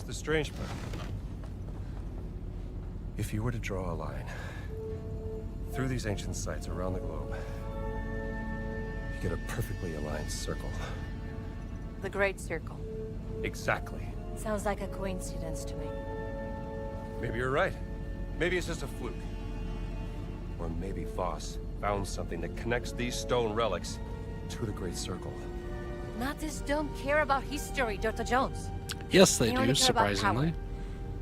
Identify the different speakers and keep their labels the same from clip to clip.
Speaker 1: the strange part. If you were to draw a line through these ancient sites around the globe, you get a perfectly aligned circle.
Speaker 2: The Great Circle.
Speaker 1: Exactly.
Speaker 2: Sounds like a coincidence to me.
Speaker 1: Maybe you're right. Maybe it's just a fluke. Or maybe Voss found something that connects these stone relics to the Great Circle.
Speaker 2: Nazis don't care about history, Dr. Jones.
Speaker 3: Yes, they
Speaker 2: They only
Speaker 3: do,
Speaker 2: care about
Speaker 3: surprisingly.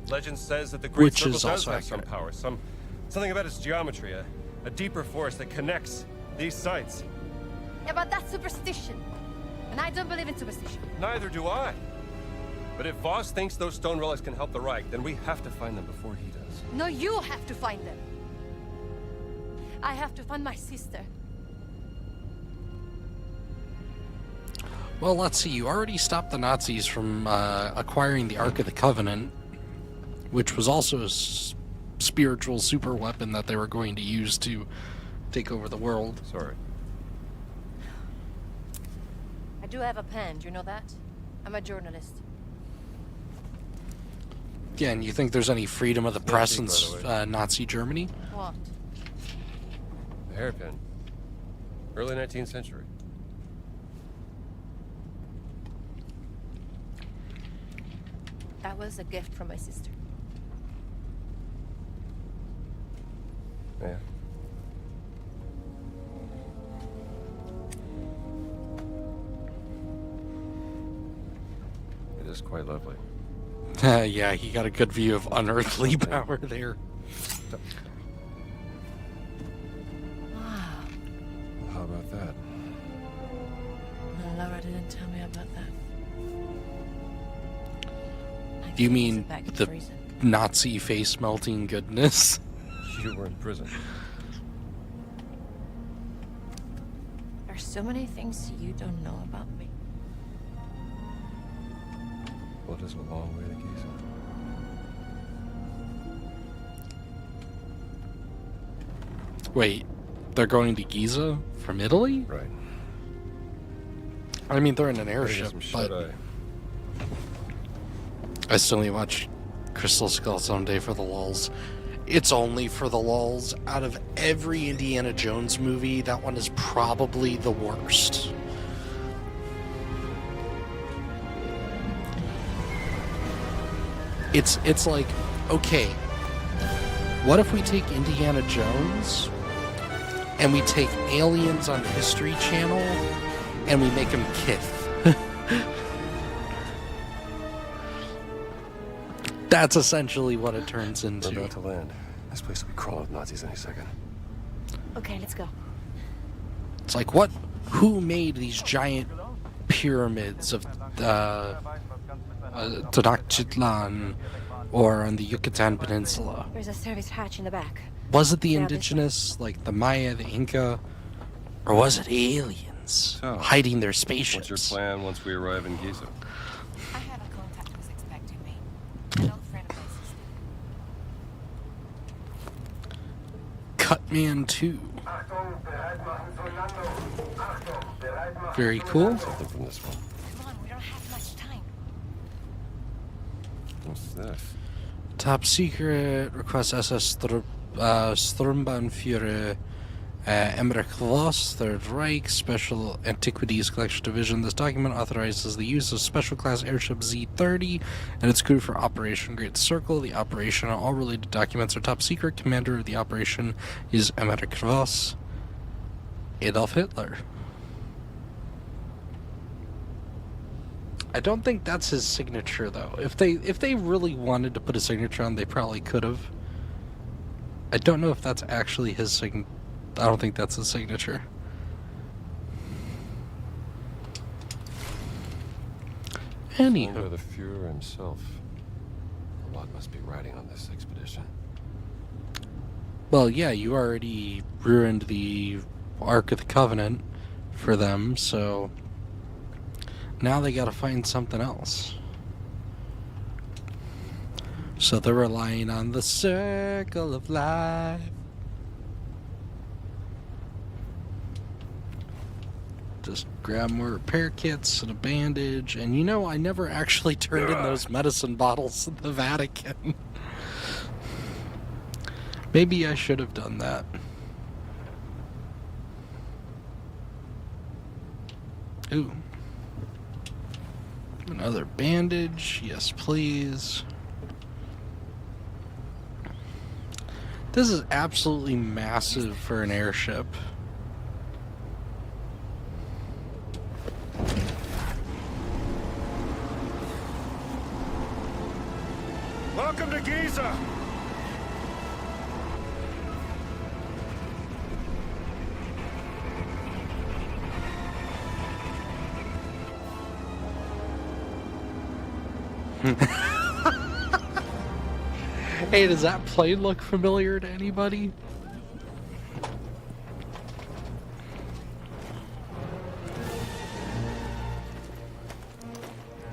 Speaker 1: Legend says that the Great
Speaker 3: Which
Speaker 1: Circle
Speaker 3: is
Speaker 1: does
Speaker 3: also
Speaker 1: have some
Speaker 3: accurate.
Speaker 1: power, something about its geometry, a deeper force that connects these sites.
Speaker 2: Yeah, but that's superstition. And I don't believe in superstition.
Speaker 1: Neither do I. But if Voss thinks those stone relics can help the Reich, then we have to find them before he does.
Speaker 2: No, you have to find them. I have to find my sister.
Speaker 3: Well, let's see. You already stopped the Nazis from acquiring the Ark of the Covenant, which was also a spiritual super weapon that they were going to use to take over the world.
Speaker 1: Sorry.
Speaker 2: I do have a pen, do you know that? I'm a journalist.
Speaker 3: Again, you think there's any freedom of the press in
Speaker 1: by the way.
Speaker 3: Nazi Germany?
Speaker 2: What?
Speaker 1: A hairpin. Early 19th century.
Speaker 2: That was a gift from my sister.
Speaker 1: Yeah. It is quite lovely.
Speaker 3: Yeah, he got a good view of unearthly power there.
Speaker 2: Wow.
Speaker 1: How about that?
Speaker 2: No, Laura didn't tell me about that. I
Speaker 3: You
Speaker 2: think
Speaker 3: mean
Speaker 2: it's back in
Speaker 3: the
Speaker 2: prison.
Speaker 3: Nazi face-melting goodness?
Speaker 1: You were in prison.
Speaker 2: There's so many things you don't know about me.
Speaker 1: Well, it is a long way to Giza.
Speaker 3: Wait, they're going to Giza from Italy?
Speaker 1: Right.
Speaker 3: I mean, they're in an
Speaker 1: Gotta get
Speaker 3: airship,
Speaker 1: some
Speaker 3: but
Speaker 1: shut-eye.
Speaker 3: I still need to watch Crystal Skull someday for the lulz. It's only for the lulz. Out of every Indiana Jones movie, that one is probably the worst. It's like, okay, what if we take Indiana Jones and we take aliens on History Channel and we make them Kith? That's essentially what it turns
Speaker 1: We're
Speaker 3: into.
Speaker 1: about to land. This place will be crawling with Nazis any second.
Speaker 2: Okay, let's go.
Speaker 3: It's like, what? Who made these giant pyramids of Tenochtitlan or on the Yucatan Peninsula?
Speaker 2: There's a service hatch in the back.
Speaker 3: Was it the
Speaker 2: Yeah, this
Speaker 3: indigenous, like the Maya, the Inca, or was it aliens
Speaker 1: So,
Speaker 3: hiding their
Speaker 1: What's
Speaker 3: spaceships?
Speaker 1: your plan once we arrive in Giza?
Speaker 2: I have a contact who's expecting me. An old friend of my sister.
Speaker 3: Cutman 2. Very cool.
Speaker 1: Something from this one.
Speaker 2: Come on, we don't have much time.
Speaker 1: What's this?
Speaker 3: Top secret. Request SS Sturmbannführer Emmerich Voss, Third Reich, Special Antiquities Collection Division. This document authorizes the use of Special Class Airship Z-30 and its crew for Operation Great Circle. The operation and all related documents are top secret. Commander of the operation is Emmerich Voss, Adolf Hitler. I don't think that's his signature, though. If they really wanted to put a signature on, they probably could have. I don't know if that's actually his signature. I don't think that's his signature.
Speaker 1: Owned by
Speaker 3: Anywho,
Speaker 1: the Fuhrer himself. A lot must be riding on this expedition.
Speaker 3: well, yeah, you already ruined the Ark of the Covenant for them, so now they gotta find something else. So they're relying on the circle of life. Just grab more repair kits and a bandage. And you know, I never actually turned in those medicine bottles in the Vatican. Maybe I should have done that. Ooh. Another bandage. Yes, please. This is absolutely massive for an airship.
Speaker 1: Welcome to Giza!
Speaker 3: Hey, does that plane look familiar to anybody?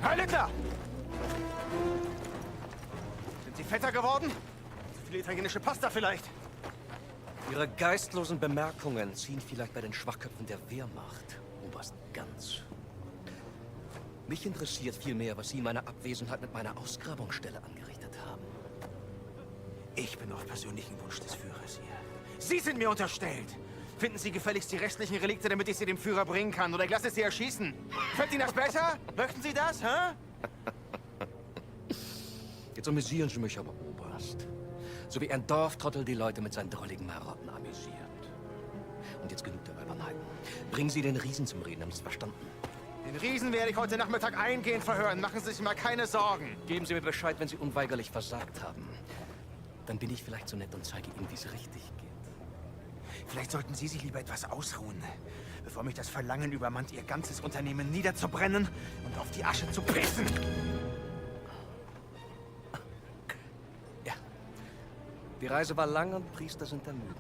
Speaker 4: Herr Littler! Sind Sie fetter geworden? Zu viel italienische Pasta vielleicht?
Speaker 5: Ihre geistlosen Bemerkungen ziehen vielleicht bei den Schwachköpfen der Wehrmacht, Oberst Ganz. Mich interessiert vielmehr, was Sie in meiner Abwesenheit mit meiner Ausgrabungsstelle angerichtet haben.
Speaker 4: Ich bin auf persönlichen Wunsch des Führers hier. Sie sind mir unterstellt. Finden Sie gefälligst die restlichen Relikte, damit ich sie dem Führer bringen kann, oder ich lasse Sie erschießen. Fällt Ihnen das besser? Möchten Sie das, hä?
Speaker 5: Jetzt amüsieren Sie mich aber, Oberst. So wie ein Dorftrottel die Leute mit seinen drolligen Marotten amüsiert. Und jetzt genug der Albernheiten. Bringen Sie den Riesen zum Reden, haben Sie es verstanden?
Speaker 4: Den Riesen werde ich heute Nachmittag eingehend verhören. Machen Sie sich mal keine Sorgen.
Speaker 5: Geben Sie mir Bescheid, wenn Sie unweigerlich versagt haben. Dann bin ich vielleicht so nett und zeige Ihnen, wie es richtig geht.
Speaker 4: Vielleicht sollten Sie sich lieber etwas ausruhen, bevor mich das Verlangen übermannt, Ihr ganzes Unternehmen niederzubrennen und auf die Asche zu pressen.
Speaker 5: Ja. Die Reise war lang und Priester sind ermüdend.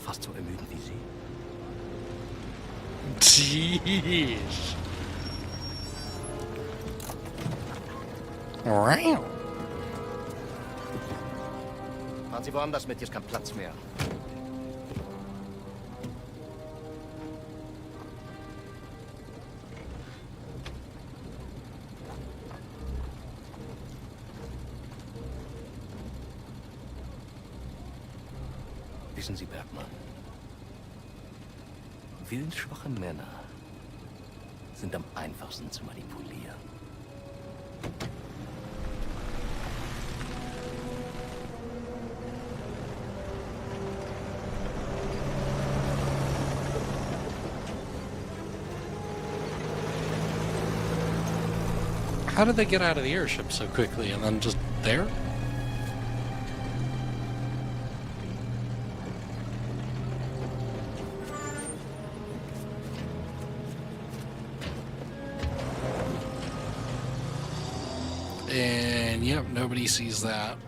Speaker 5: Fast so ermüdend wie Sie.
Speaker 3: Jeez. Wow.
Speaker 5: Fahren Sie woanders mit, hier ist kein Platz mehr. Wissen Sie, Bergmann, willensschwache Männer sind am einfachsten zu manipulieren.
Speaker 3: How did they get out of the airship so quickly and then just there? And yep, nobody sees that.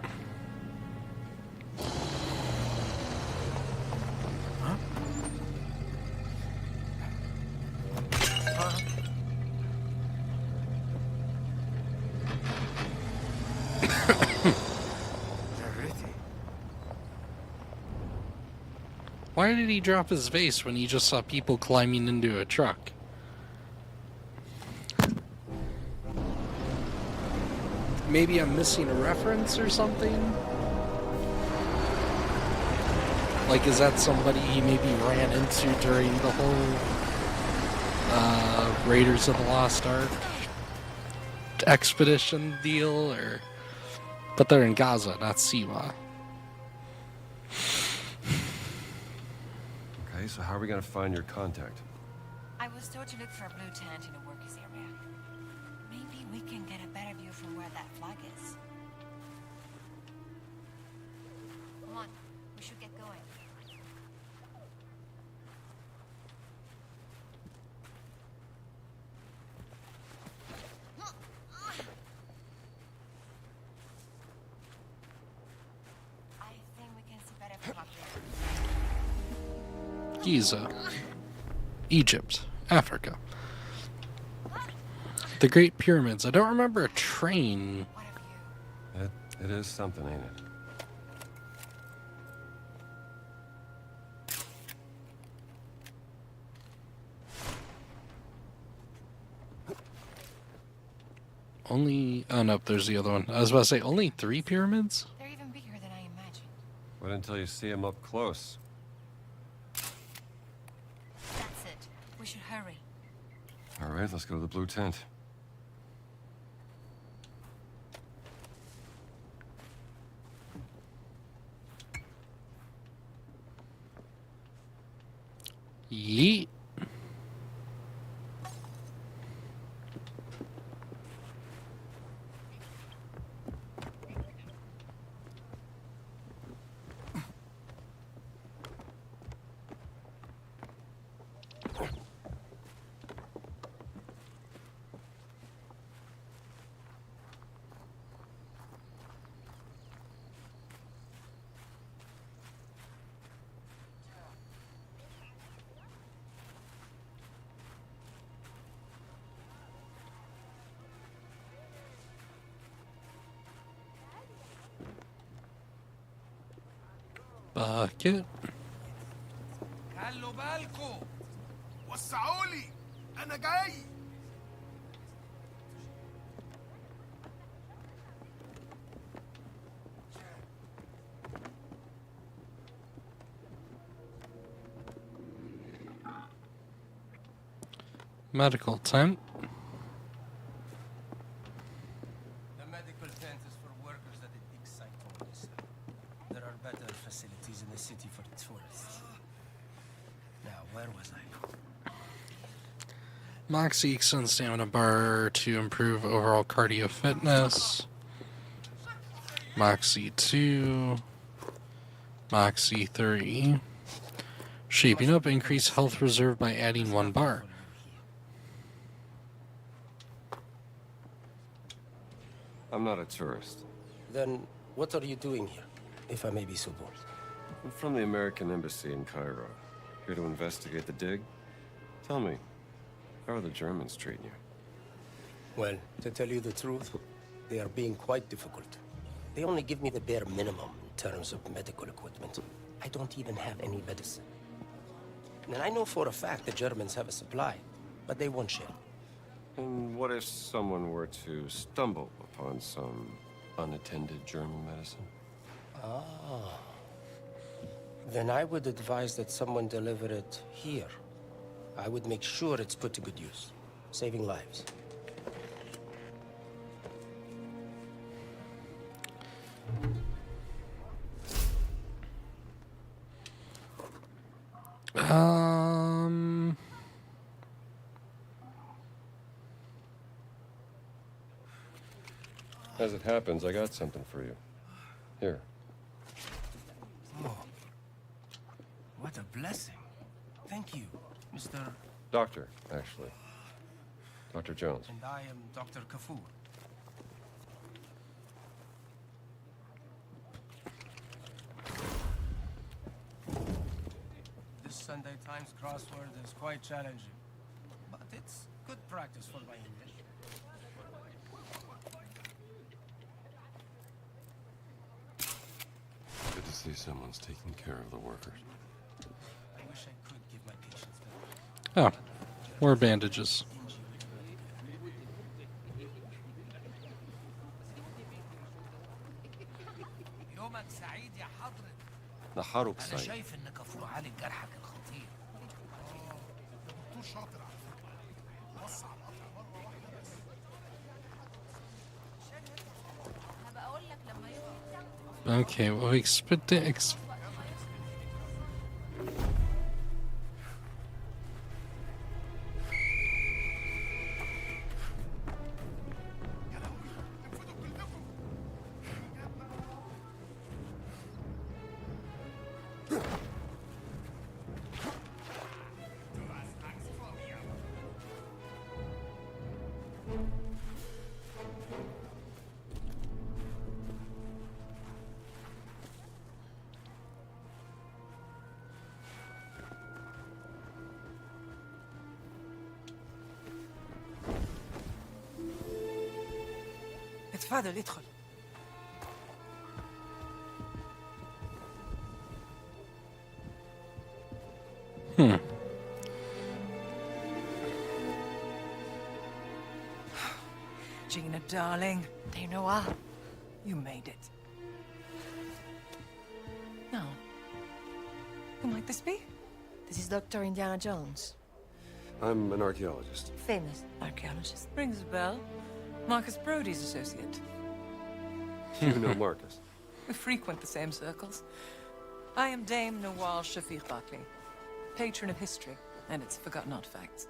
Speaker 3: Why did he drop his vase when he just saw people climbing into a truck? Maybe I'm missing a reference or something? Like, is that somebody he maybe ran into during the whole Raiders of the Lost Ark expedition deal? Or, but they're in Gaza, not Siwa.
Speaker 1: Okay, so how are we gonna find your contact?
Speaker 6: I was told to look for a blue tent in a workers area. Maybe we can get a better view from where that flag is.
Speaker 2: Come on, we should get going.
Speaker 6: I think we can see better from up there.
Speaker 3: Giza, Egypt, Africa. The Great Pyramids. I don't remember a train.
Speaker 6: What of you?
Speaker 1: It is something, ain't it?
Speaker 3: Only... Oh, nope, there's the other one. I was about to say, only 3 pyramids?
Speaker 6: They're even bigger than I imagined.
Speaker 1: Wait until you see him up close.
Speaker 6: That's it. We should hurry.
Speaker 1: All right, let's go to the blue tent.
Speaker 3: Yeet. Bucket.
Speaker 7: خلوا بالكم وسعوا لي انا جاي.
Speaker 3: Medical tent.
Speaker 7: The medical tent is for workers that it dig site on this. There are better facilities in the city for tourists. Now, where was I?
Speaker 3: Moxie extends stamina bar to improve overall cardio fitness. Moxie 2. Moxie 3. Shaping up, increase health reserve by adding 1 bar.
Speaker 1: I'm not a tourist.
Speaker 8: Then what are you doing here, if I may be so bold?
Speaker 1: I'm from the American Embassy in Cairo. Here to investigate the dig. Tell me, how are the Germans treating you?
Speaker 8: Well, to tell you the truth, they are being quite difficult. They only give me the bare minimum in terms of medical equipment. I don't even have any medicine. And I know for a fact the Germans have a supply, but they won't share.
Speaker 1: And what if someone were to stumble upon some unattended German medicine?
Speaker 8: Ah. Then I would advise that someone deliver it here. I would make sure it's put to good use, saving lives.
Speaker 1: As it happens, I got something for you. Here.
Speaker 7: Oh. What a blessing. Thank you, Mr.
Speaker 1: Doctor, actually. Dr. Jones.
Speaker 7: And I am Dr. Kafur. This Sunday Times crossword is quite challenging, but it's good practice for my English.
Speaker 1: Good to see someone's taking care of the workers.
Speaker 7: I wish I could give my patients better.
Speaker 3: Oh, more bandages.
Speaker 7: يومك سعيد يا حضرة.
Speaker 1: Naharuk
Speaker 7: أنا
Speaker 1: Said.
Speaker 7: شايف إن كفور عالج جرحك الخطير. دكتور شاطر على فكرة. وسع القطع مرة واحدة بس.
Speaker 3: Okay, well, we expect to
Speaker 7: اتفضل ادخل.
Speaker 6: جينا darling.
Speaker 2: They know ah.
Speaker 6: You made it. Now, who might this be?
Speaker 2: This is Dr. Indiana Jones.
Speaker 1: I'm an archaeologist.
Speaker 2: Famous archaeologist.
Speaker 6: Rings a bell. Marcus Brody's associate.
Speaker 1: You know Marcus.
Speaker 6: We frequent the same circles. I am Dame Nawal Shafiq Barkley, patron of history and its forgotten artifacts.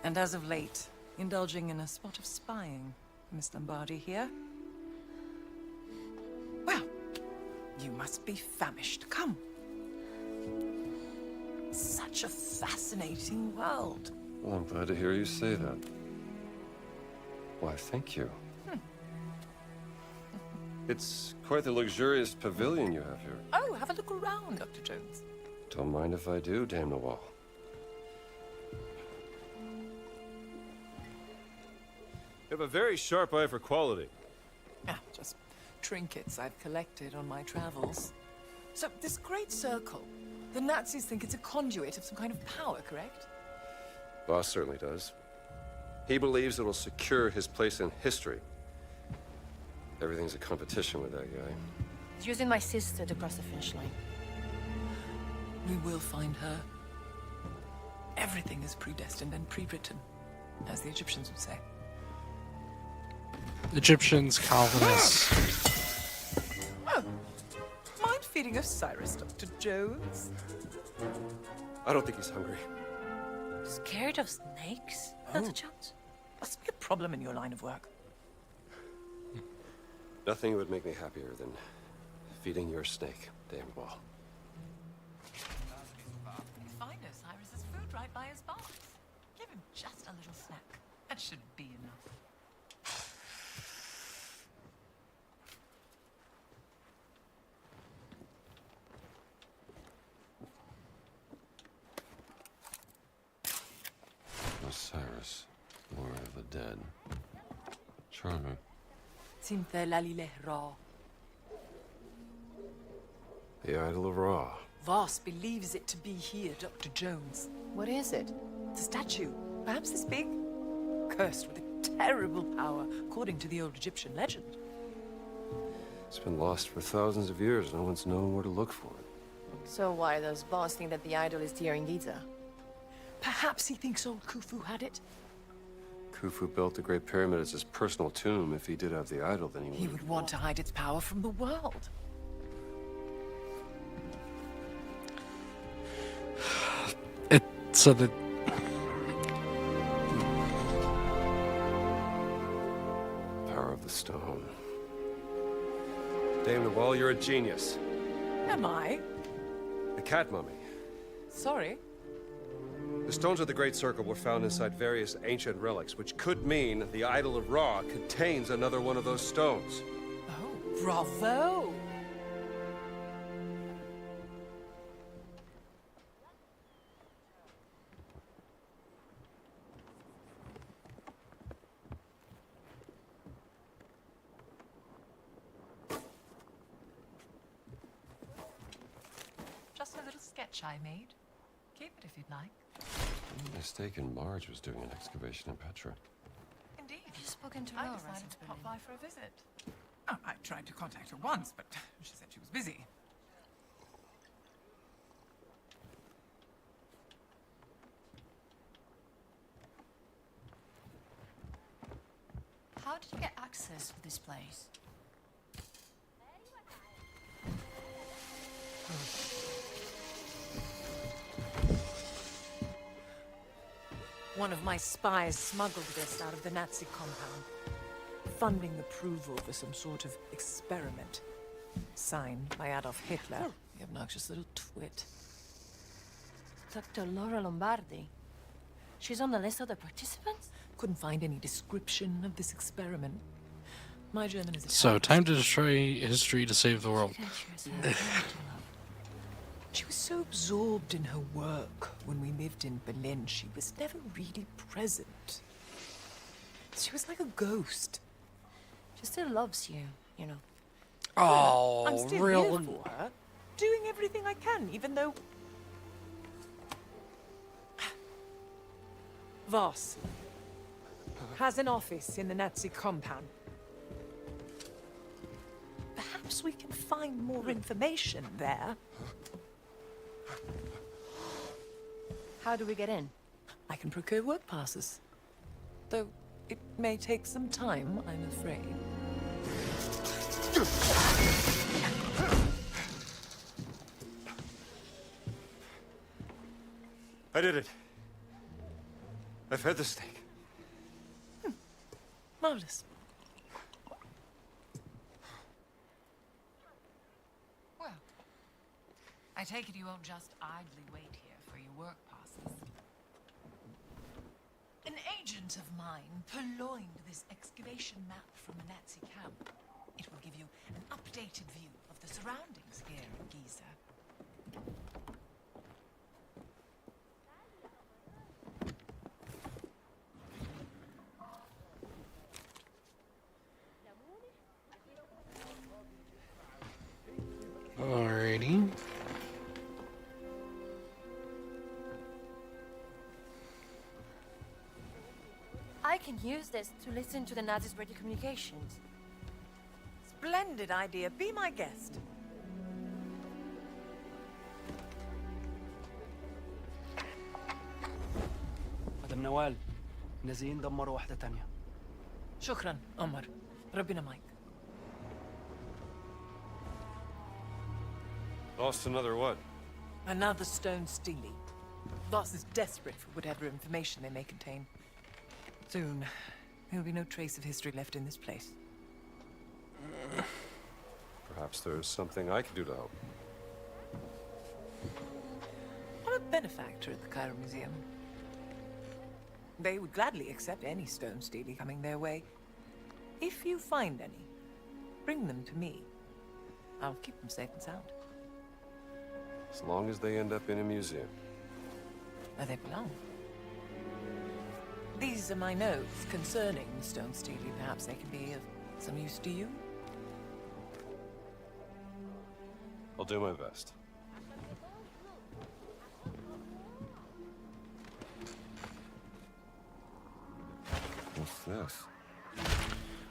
Speaker 6: And as of late, indulging in a spot of spying. Miss Lombardi here. Well, you must be famished. Come. Such a fascinating world.
Speaker 1: Well, I'm glad to hear you say that. Why, thank you. It's quite the luxurious pavilion you have here.
Speaker 6: Oh, have a look around, Dr. Jones.
Speaker 1: Don't mind if I do, Dame Nawal. You have a very sharp eye for quality.
Speaker 6: Ah, just trinkets I've collected on my travels. So, this great circle, the Nazis think it's a conduit of some kind of power, correct?
Speaker 1: Boss certainly does. He believes it'll secure his place in history. Everything's a competition with that guy.
Speaker 2: He's using my sister to cross the finish line.
Speaker 6: We will find her. Everything is predestined and pre-written, as the Egyptians would say.
Speaker 3: Egyptians, Calvinists.
Speaker 6: Oh, mind feeding Osiris, Dr. Jones?
Speaker 1: I don't think he's hungry.
Speaker 2: Scared of snakes, Dr. Jones?
Speaker 6: Must be a problem in your line of work.
Speaker 1: Nothing would make me happier than feeding your snake, Dame Nawal.
Speaker 6: Find Osiris's food right by his box. Give him just a little snack. That should be enough.
Speaker 1: Osiris, Lord of the Dead. Charming.
Speaker 6: Simthe lalile Ra.
Speaker 1: The Idol of Ra.
Speaker 6: Voss believes it to be here, Dr. Jones.
Speaker 2: What is it?
Speaker 6: It's a statue, perhaps this big, cursed with a terrible power, according to the old Egyptian legend.
Speaker 1: It's been lost for thousands of years. No one's known where to look for it.
Speaker 2: So why does Boss think that the idol is here in Giza?
Speaker 6: Perhaps he thinks old Khufu had it.
Speaker 1: Khufu built the Great Pyramid as his personal tomb. If he did have the idol, then
Speaker 6: He would want to hide its power from the world.
Speaker 3: So the
Speaker 1: Power of the stone. Dame Nawal, you're a genius.
Speaker 6: Am I?
Speaker 1: The cat mummy.
Speaker 6: Sorry.
Speaker 1: The stones of the Great Circle were found inside various ancient relics, which could mean the Idol of Ra contains another one of those stones.
Speaker 6: Oh, bravo! Just a little sketch I made. Keep it if you'd like.
Speaker 1: I'm mistaken, Marge was doing an excavation in Petra.
Speaker 6: Indeed.
Speaker 2: Have you spoken to
Speaker 6: I
Speaker 2: Laura
Speaker 6: decided
Speaker 2: since
Speaker 6: to pop
Speaker 2: Berlin?
Speaker 6: by for a visit.
Speaker 9: Oh, I tried to contact her once, but she said she was busy.
Speaker 2: How did you get access to this place?
Speaker 6: One of my spies smuggled this out of the Nazi compound, funding approval for some sort of experiment. Signed by Adolf Hitler, the obnoxious little twit.
Speaker 2: Dr. Laura Lombardi. She's on the list of the participants?
Speaker 6: Couldn't find any description of this experiment. My German is
Speaker 3: so time to destroy history to save the world.
Speaker 6: She was so absorbed in her work when we lived in Berlin, she was never really present. She was like a ghost.
Speaker 2: She still loves you, you know.
Speaker 3: Oh,
Speaker 6: I'm still
Speaker 3: real.
Speaker 6: here for her, doing everything I can, even though... Voss has an office in the Nazi compound. perhaps we can find more information there.
Speaker 2: How do we get in?
Speaker 6: I can procure work passes. Though it may take some time, I'm afraid.
Speaker 1: I did it. I've had the stake.
Speaker 6: Marvelous.
Speaker 10: Well, I take it you won't just idly wait here for your work passes. An agent of mine purloined this excavation map from a Nazi camp. It will give you an updated view of the surroundings here in Giza.
Speaker 3: Alrighty.
Speaker 2: I can use this to listen to the Nazis' radio communications.
Speaker 6: Splendid idea. Be my guest.
Speaker 11: مدام نوال نازلين دمروا واحدة تانية.
Speaker 6: شكرا عمر. ربنا معك.
Speaker 1: Lost another what?
Speaker 6: Another stone steely. Voss is desperate for whatever information they may contain. Soon, there will be no trace of history left in this place.
Speaker 1: Perhaps there's something I can do to help.
Speaker 6: I'm a benefactor at the Cairo Museum. They would gladly accept any stone steely coming their way. If you find any, bring them to me. I'll keep them safe and sound.
Speaker 1: As long as they end up in a museum.
Speaker 6: Where they belong. These are my notes concerning the stone steely. Perhaps they can be of some use to you?
Speaker 1: I'll do my best. What's this?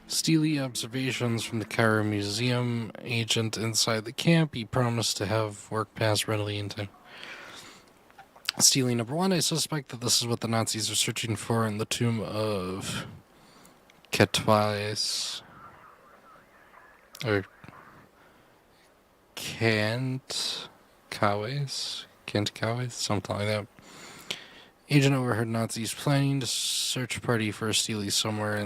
Speaker 3: Steely observations from the Cairo Museum. Agent inside the camp. He promised to have work pass readily into. Steely number 1. I suspect that this is what the Nazis are searching for in the tomb of Ketwais. Or Kent Kawes, something like that. Agent overheard Nazis planning to search party for a Steely somewhere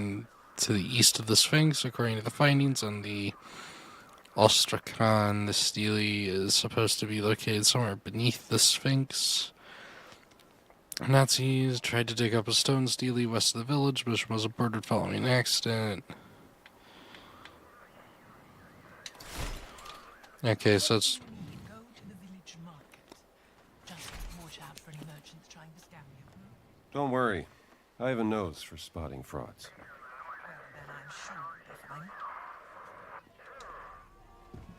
Speaker 3: to the east of the Sphinx. According to the findings on the Ostrakhan, the Steely is supposed to be located somewhere beneath the Sphinx. Nazis tried to dig up a stone Steely west of the village, which was aborted following an accident. Okay, so it's...
Speaker 10: Go to the village market. Just watch out for any merchants trying to scam you.
Speaker 1: Don't worry. I have a nose for spotting frauds.
Speaker 10: Well, then I'm sure they'll find.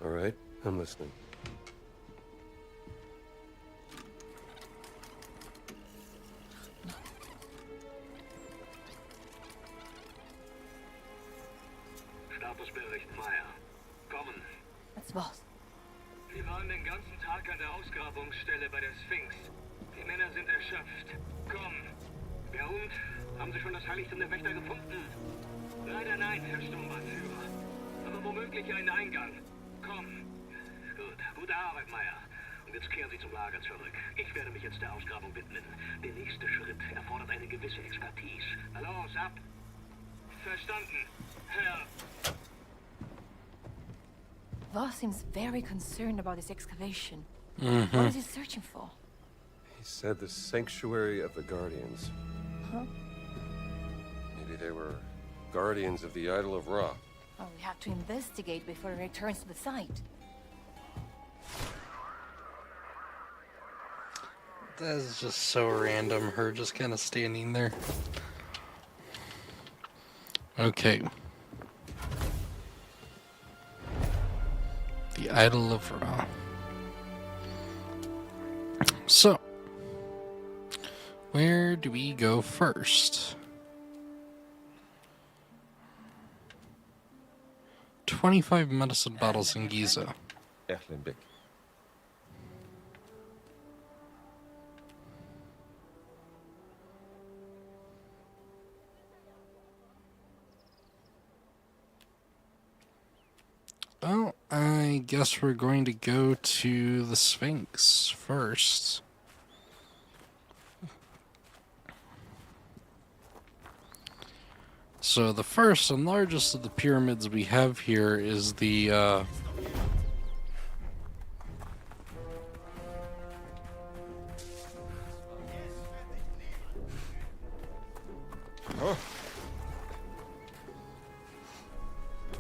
Speaker 1: All right, I'm listening.
Speaker 12: Statusbericht Meier. Kommen.
Speaker 2: That's Voss.
Speaker 12: Wir waren den ganzen Tag an der Ausgrabungsstelle bei der Sphinx. Die Männer sind erschöpft. Komm. Ja und? Haben Sie schon das Heiligtum der Wächter gefunden? Leider nein, Herr Sturmbannführer. Aber womöglich einen Eingang. Komm. Gut. Gute Arbeit, Meier. Und jetzt kehren Sie zum Lager zurück. Ich werde mich jetzt der Ausgrabung widmen. Der nächste Schritt erfordert eine gewisse Expertise. Na los, ab. Verstanden, Herr.
Speaker 2: Voss seems very concerned about this excavation. What is he searching for?
Speaker 1: He said the Sanctuary of the Guardians.
Speaker 2: Huh?
Speaker 1: Maybe they were guardians of the Idol of Ra.
Speaker 2: Oh, we have to investigate before he returns to the site.
Speaker 3: That is just so random, her just kind of standing there. Okay. The Idol of Ra. So, where do we go first? 25 medicine bottles in Giza.
Speaker 1: Erlen Bick.
Speaker 3: Well, I guess we're going to go to the Sphinx first. So the first and largest of the pyramids we have here is the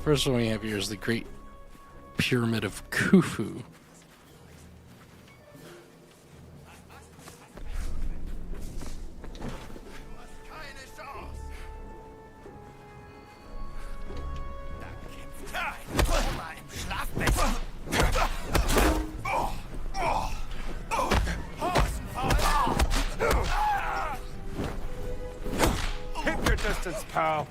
Speaker 3: first one we have here is the Great Pyramid of Khufu.
Speaker 1: Keep your distance, pal.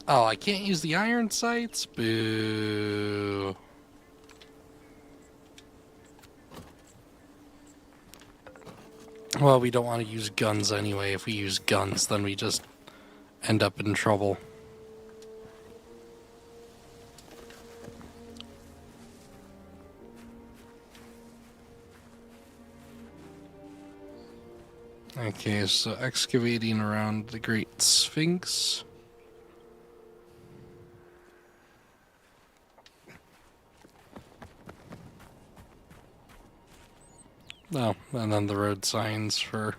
Speaker 3: Oh, I can't use the iron sights? Boo. Well, we don't want to use guns anyway. If we use guns, then we just end up in trouble. Okay, so excavating around the Great Sphinx. Oh, and then the road signs for...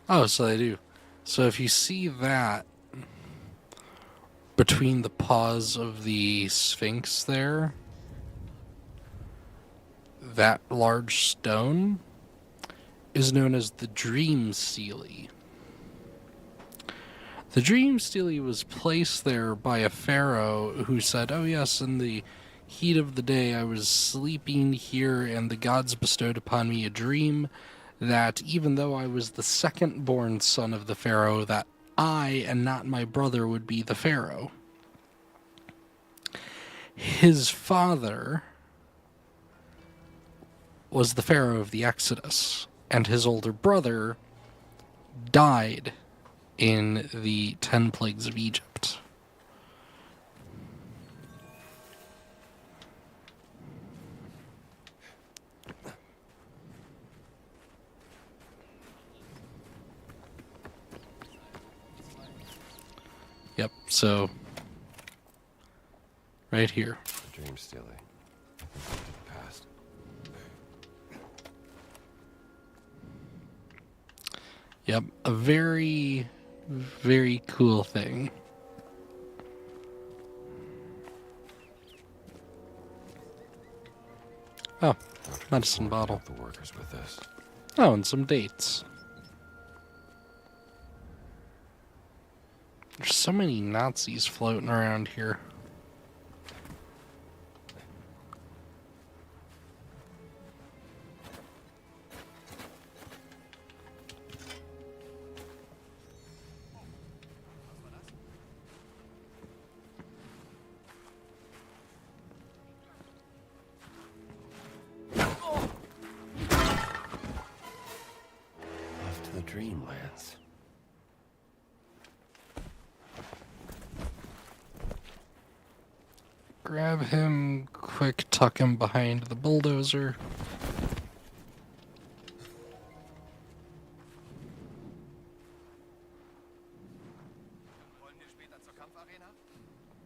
Speaker 3: Oh, so they do. So if you see that between the paws of the Sphinx there, that large stone is known as the Dream Stele. The Dream Stele was placed there by a pharaoh who said, "Oh yes, in the heat of the day I was sleeping here and the gods bestowed upon me a dream that even though I was the second-born son of the pharaoh, that I and not my brother would be the pharaoh." His father was the pharaoh of the Exodus, and his older brother died in the 10 plagues of Egypt. Yep, so right here.
Speaker 1: The Dream Stele. Past.
Speaker 3: Yep, a very, very cool thing. Oh, medicine bottle.
Speaker 1: The workers with this.
Speaker 3: Oh, and some dates. There's so many Nazis floating around here.
Speaker 1: Off to the Dreamlands.
Speaker 3: Grab him, quick tuck him behind the bulldozer.
Speaker 4: Wollen wir später zur Kampfarena?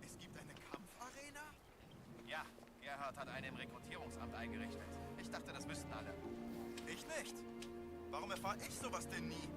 Speaker 4: Es gibt eine Kampfarena? Ja, Gerhard hat eine im Rekrutierungsamt eingerichtet. Ich dachte, das wüssten alle. Ich nicht. Warum erfahre ich sowas denn nie?